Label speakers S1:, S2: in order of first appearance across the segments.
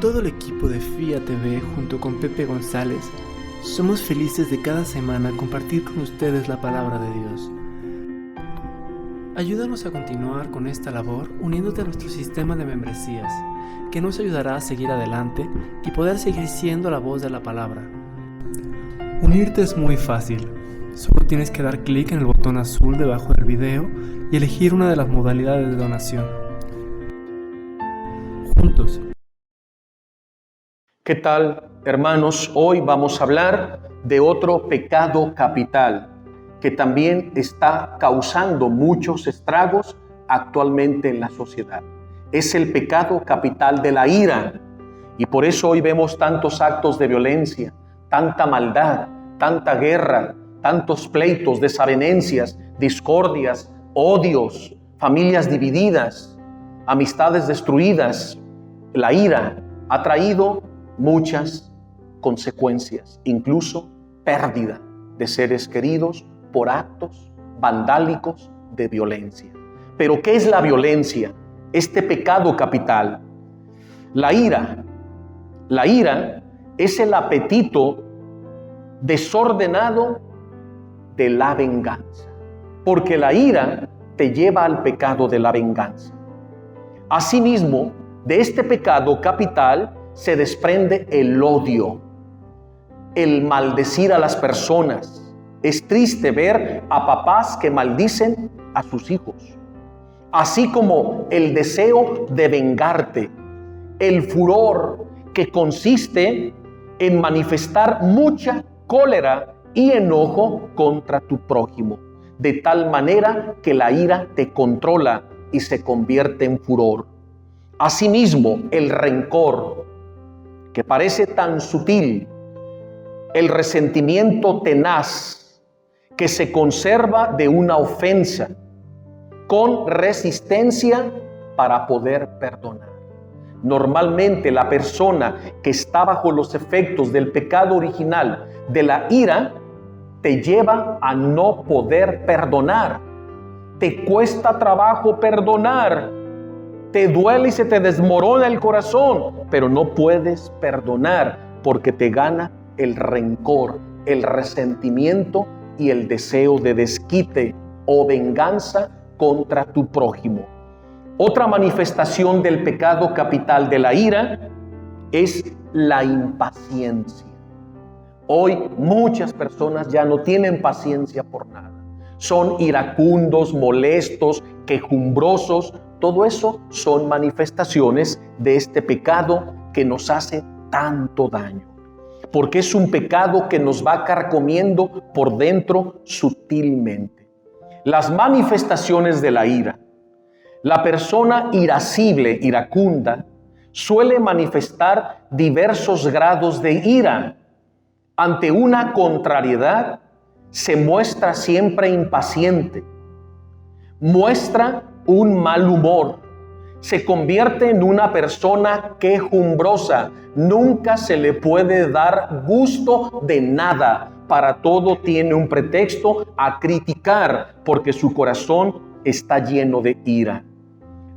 S1: todo el equipo de FIA TV junto con Pepe González, somos felices de cada semana compartir con ustedes la palabra de Dios. Ayúdanos a continuar con esta labor uniéndote a nuestro sistema de membresías, que nos ayudará a seguir adelante y poder seguir siendo la voz de la palabra. Unirte es muy fácil. Solo tienes que dar clic en el botón azul debajo del video y elegir una de las modalidades de donación. Juntos.
S2: ¿Qué tal, hermanos? Hoy vamos a hablar de otro pecado capital que también está causando muchos estragos actualmente en la sociedad. Es el pecado capital de la ira. Y por eso hoy vemos tantos actos de violencia, tanta maldad, tanta guerra, tantos pleitos, desavenencias, discordias, odios, familias divididas, amistades destruidas. La ira ha traído muchas consecuencias, incluso pérdida de seres queridos por actos vandálicos de violencia. Pero ¿qué es la violencia? Este pecado capital. La ira es el apetito desordenado de la venganza, porque la ira te lleva al pecado de la venganza. Asimismo, de este pecado capital se desprende el odio, el maldecir a las personas. Es triste ver a papás que maldicen a sus hijos, así como el deseo de vengarte, el furor que consiste en manifestar mucha cólera y enojo contra tu prójimo, de tal manera que la ira te controla y se convierte en furor. Asimismo, el rencor, que parece tan sutil, el resentimiento tenaz que se conserva de una ofensa con resistencia para poder perdonar. Normalmente la persona que está bajo los efectos del pecado original de la ira te lleva a no poder perdonar. Te cuesta trabajo perdonar. Te duele y se te desmorona el corazón, pero no puedes perdonar porque te gana el rencor, el resentimiento y el deseo de desquite o venganza contra tu prójimo. Otra manifestación del pecado capital de la ira es la impaciencia. Hoy muchas personas ya no tienen paciencia por nada. Son iracundos, molestos, quejumbrosos. Todo eso son manifestaciones de este pecado que nos hace tanto daño. Porque es un pecado que nos va carcomiendo por dentro sutilmente. Las manifestaciones de la ira. La persona irascible, iracunda, suele manifestar diversos grados de ira. Ante una contrariedad, se muestra siempre impaciente. Muestra un mal humor. Se convierte en una persona quejumbrosa. Nunca se le puede dar gusto de nada. Para todo tiene un pretexto a criticar porque su corazón está lleno de ira.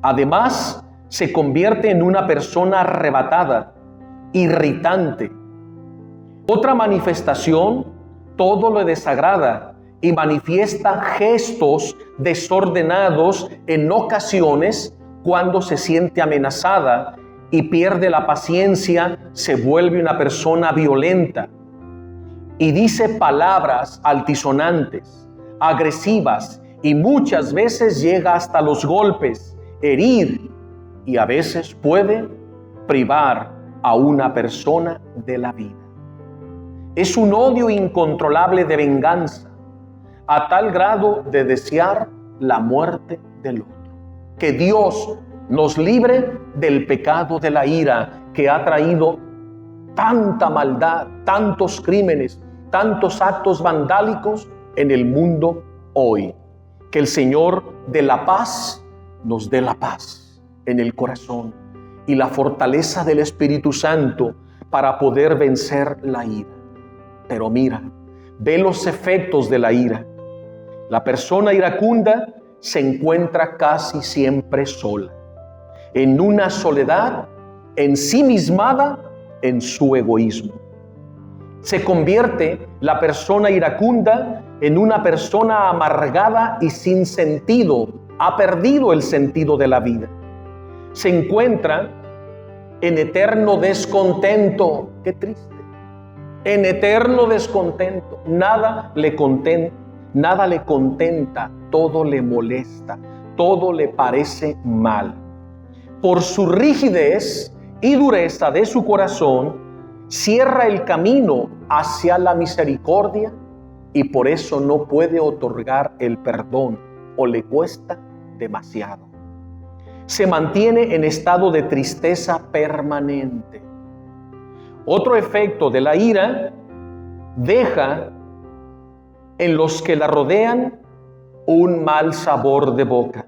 S2: Además, se convierte en una persona arrebatada, irritante. Otra manifestación, todo le desagrada y manifiesta gestos desordenados en ocasiones cuando se siente amenazada y pierde la paciencia, se vuelve una persona violenta y dice palabras altisonantes, agresivas y muchas veces llega hasta los golpes, herir y a veces puede privar a una persona de la vida. Es un odio incontrolable de venganza, a tal grado de desear la muerte del otro. Que Dios nos libre del pecado de la ira que ha traído tanta maldad, tantos crímenes, tantos actos vandálicos en el mundo hoy. Que el Señor de la paz nos dé la paz en el corazón y la fortaleza del Espíritu Santo para poder vencer la ira. Pero mira, ve los efectos de la ira. La persona iracunda se encuentra casi siempre sola, en una soledad ensimismada en su egoísmo. Se convierte la persona iracunda en una persona amargada y sin sentido. Ha perdido el sentido de la vida. Se encuentra en eterno descontento. Qué triste. En eterno descontento. Nada le contenta, todo le molesta, todo le parece mal. Por su rigidez y dureza de su corazón, cierra el camino hacia la misericordia y por eso no puede otorgar el perdón o le cuesta demasiado. Se mantiene en estado de tristeza permanente. Otro efecto de la ira, deja en los que la rodean un mal sabor de boca,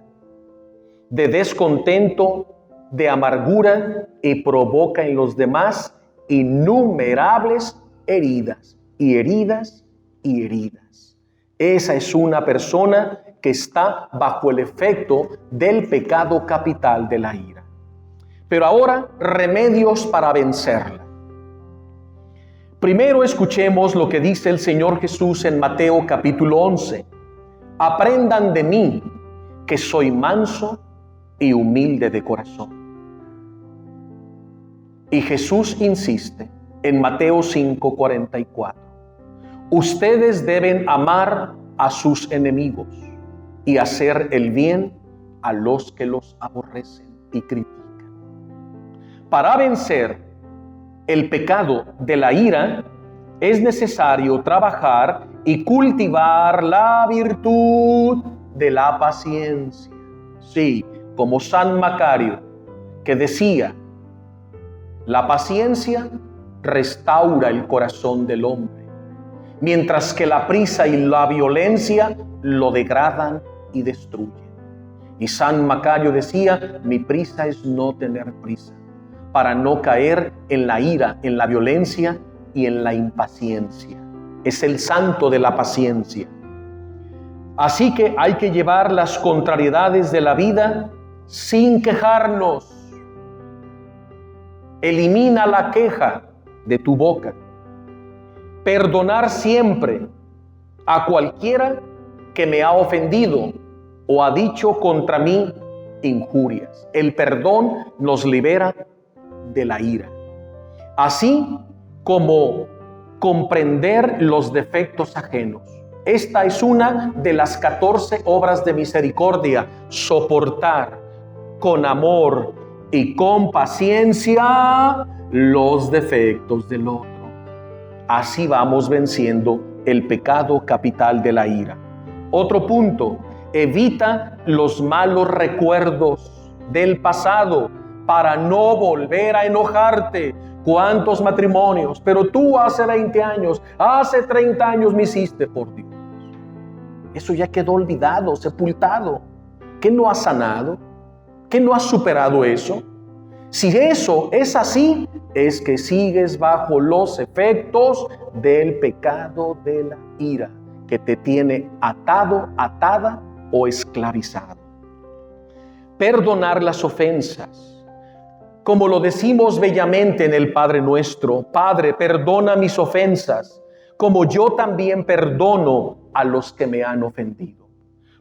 S2: de descontento, de amargura, y provoca en los demás innumerables heridas y heridas y heridas. Esa es una persona que está bajo el efecto del pecado capital de la ira. Pero ahora, remedios para vencerla. Primero escuchemos lo que dice el Señor Jesús en Mateo capítulo 11. Aprendan de mí, que soy manso y humilde de corazón. Y Jesús insiste en Mateo 5:44. Ustedes deben amar a sus enemigos y hacer el bien a los que los aborrecen y critican. Para vencer el pecado de la ira, es necesario trabajar y cultivar la virtud de la paciencia. Sí, como San Macario, que decía, la paciencia restaura el corazón del hombre, mientras que la prisa y la violencia lo degradan y destruyen. Y San Macario decía, mi prisa es no tener prisa, para no caer en la ira, en la violencia y en la impaciencia. Es el santo de la paciencia. Así que hay que llevar las contrariedades de la vida sin quejarnos. Elimina la queja de tu boca. Perdonar siempre a cualquiera que me ha ofendido o ha dicho contra mí injurias. El perdón nos libera de la ira, así como comprender los defectos ajenos. Esta es una de las 14 obras de misericordia: soportar con amor y con paciencia los defectos del otro. Así vamos venciendo el pecado capital de la ira. Otro punto: evita los malos recuerdos del pasado para no volver a enojarte. ¿Cuántos matrimonios? Pero tú hace 20 años, hace 30 años me hiciste, por Dios. Eso ya quedó olvidado, sepultado. ¿Qué no has sanado? ¿Qué no has superado eso? Si eso es así, es que sigues bajo los efectos del pecado de la ira, que te tiene atado, atada o esclavizado. Perdonar las ofensas. Como lo decimos bellamente en el Padre Nuestro: Padre, perdona mis ofensas, como yo también perdono a los que me han ofendido.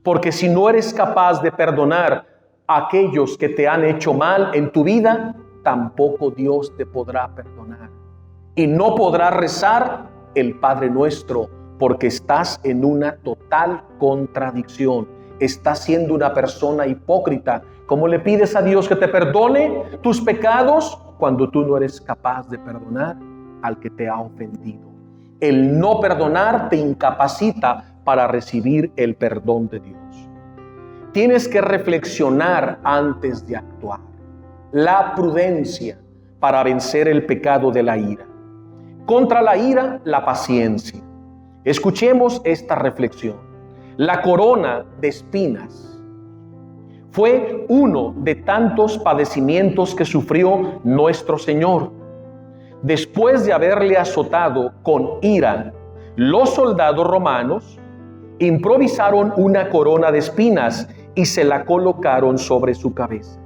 S2: Porque si no eres capaz de perdonar a aquellos que te han hecho mal en tu vida, tampoco Dios te podrá perdonar. Y no podrás rezar el Padre Nuestro, porque estás en una total contradicción. Estás siendo una persona hipócrita. ¿Cómo le pides a Dios que te perdone tus pecados cuando tú no eres capaz de perdonar al que te ha ofendido? El no perdonar te incapacita para recibir el perdón de Dios. Tienes que reflexionar antes de actuar. La prudencia para vencer el pecado de la ira. Contra la ira, la paciencia. Escuchemos esta reflexión. La corona de espinas fue uno de tantos padecimientos que sufrió nuestro Señor. Después de haberle azotado con ira, los soldados romanos improvisaron una corona de espinas y se la colocaron sobre su cabeza.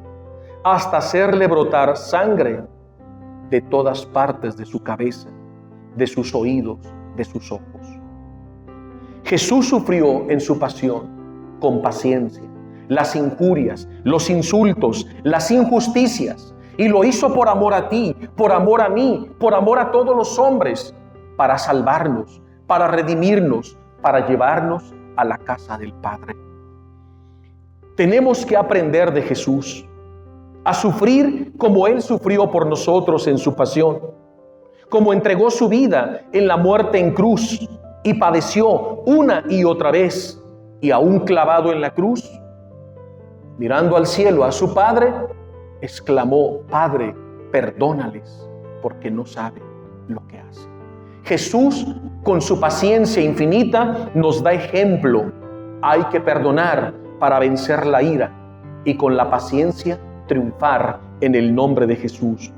S2: hasta hacerle brotar sangre de todas partes de su cabeza, de sus oídos, de sus ojos. Jesús sufrió en su pasión con paciencia las injurias, los insultos, las injusticias, y lo hizo por amor a ti, por amor a mí, por amor a todos los hombres, para salvarnos, para redimirnos, para llevarnos a la casa del Padre. Tenemos que aprender de Jesús a sufrir como Él sufrió por nosotros en su pasión, como entregó su vida en la muerte en cruz y padeció una y otra vez, y aún clavado en la cruz, mirando al cielo a su Padre, exclamó: Padre, perdónales, porque no saben lo que hacen. Jesús, con su paciencia infinita, nos da ejemplo. Hay que perdonar para vencer la ira y con la paciencia triunfar en el nombre de Jesús.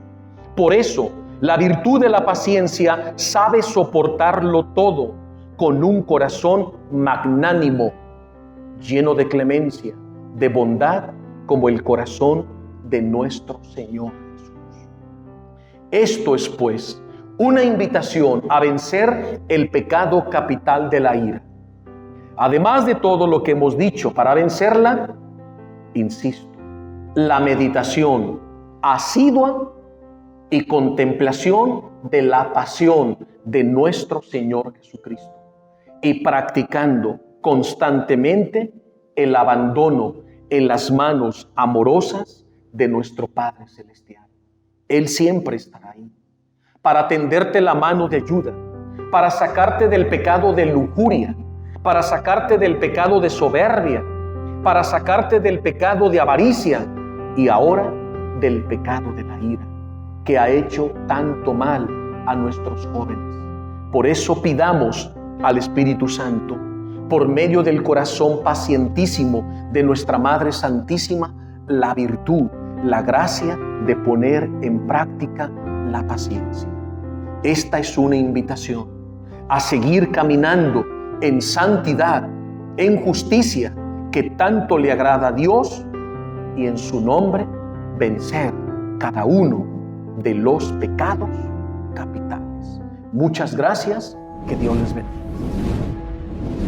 S2: Por eso, la virtud de la paciencia sabe soportarlo todo con un corazón magnánimo, lleno de clemencia, de bondad, como el corazón de nuestro Señor Jesús. Esto es, pues, una invitación a vencer el pecado capital de la ira. Además de todo lo que hemos dicho para vencerla, insisto, la meditación asidua y contemplación de la pasión de nuestro Señor Jesucristo, y practicando constantemente el abandono en las manos amorosas de nuestro Padre Celestial. Él siempre estará ahí para tenderte la mano de ayuda, para sacarte del pecado de lujuria, para sacarte del pecado de soberbia, para sacarte del pecado de avaricia y ahora del pecado de la ira, que ha hecho tanto mal a nuestros jóvenes. Por eso pidamos al Espíritu Santo, por medio del corazón pacientísimo de nuestra Madre Santísima, la virtud, la gracia de poner en práctica la paciencia. Esta es una invitación a seguir caminando en santidad, en justicia, que tanto le agrada a Dios, y en su nombre vencer cada uno de los pecados capitales. Muchas gracias, que Dios les bendiga.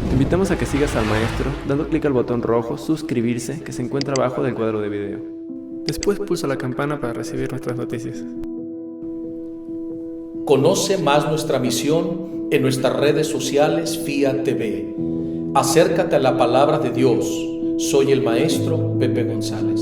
S1: Te invitamos a que sigas al maestro dando clic al botón rojo suscribirse que se encuentra abajo del cuadro de video. Después pulsa la campana para recibir nuestras noticias.
S3: Conoce más nuestra misión en nuestras redes sociales FIA TV. Acércate a la palabra de Dios. Soy el maestro Pepe González.